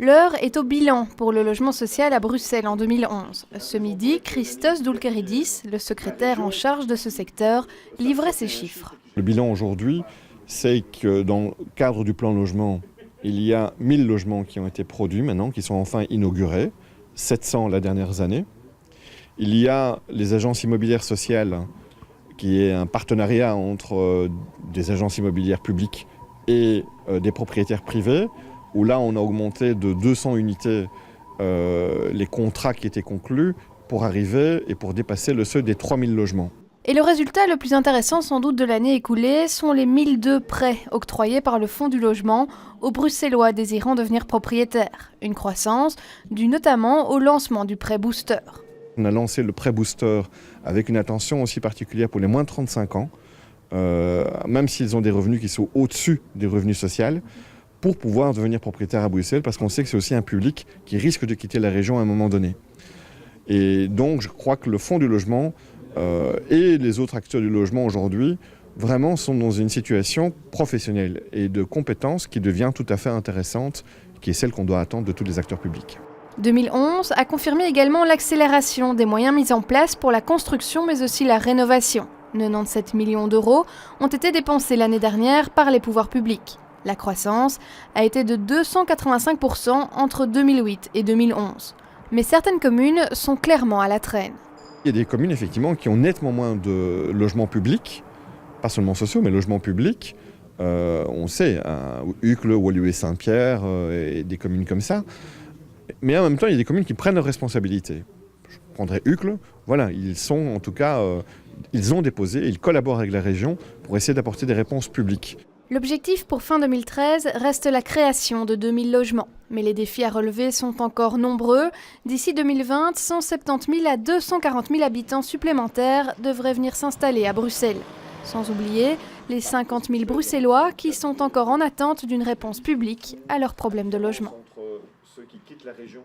L'heure est au bilan pour le logement social à Bruxelles en 2011. Ce midi, Christos Doulkeridis, le secrétaire en charge de ce secteur, livrait ses chiffres. Le bilan aujourd'hui, c'est que dans le cadre du plan logement, il y a 1000 logements qui ont été produits maintenant, qui sont enfin inaugurés, 700 la dernière année. Il y a les agences immobilières sociales, qui est un partenariat entre des agences immobilières publiques et des propriétaires privés, où là on a augmenté de 200 unités les contrats qui étaient conclus pour arriver et pour dépasser le seuil des 3000 logements. Et le résultat le plus intéressant sans doute de l'année écoulée sont les 1002 prêts octroyés par le Fonds du logement aux Bruxellois désirant devenir propriétaires. Une croissance due notamment au lancement du prêt booster. On a lancé le prêt booster avec une attention aussi particulière pour les moins de 35 ans, même s'ils ont des revenus qui sont au-dessus des revenus sociaux, pour pouvoir devenir propriétaire à Bruxelles, parce qu'on sait que c'est aussi un public qui risque de quitter la région à un moment donné. Et donc je crois que le Fonds du logement et les autres acteurs du logement aujourd'hui vraiment sont dans une situation professionnelle et de compétence qui devient tout à fait intéressante, qui est celle qu'on doit attendre de tous les acteurs publics. 2011 a confirmé également l'accélération des moyens mis en place pour la construction mais aussi la rénovation. 97 millions d'euros ont été dépensés l'année dernière par les pouvoirs publics. La croissance a été de 285% entre 2008 et 2011. Mais certaines communes sont clairement à la traîne. Il y a des communes effectivement qui ont nettement moins de logements publics, pas seulement sociaux, mais logements publics. On sait, Uccle, Woluwe et Saint-Pierre et des communes comme ça. Mais en même temps, il y a des communes qui prennent leurs responsabilités. Je prendrais Uccle, voilà, ils sont en tout cas, ils ont déposé, ils collaborent avec la région pour essayer d'apporter des réponses publiques. L'objectif pour fin 2013 reste la création de 2000 logements. Mais les défis à relever sont encore nombreux. D'ici 2020, 170 000 à 240 000 habitants supplémentaires devraient venir s'installer à Bruxelles. Sans oublier les 50 000 Bruxellois qui sont encore en attente d'une réponse publique à leurs problèmes de logement. Entre ceux qui quittent la région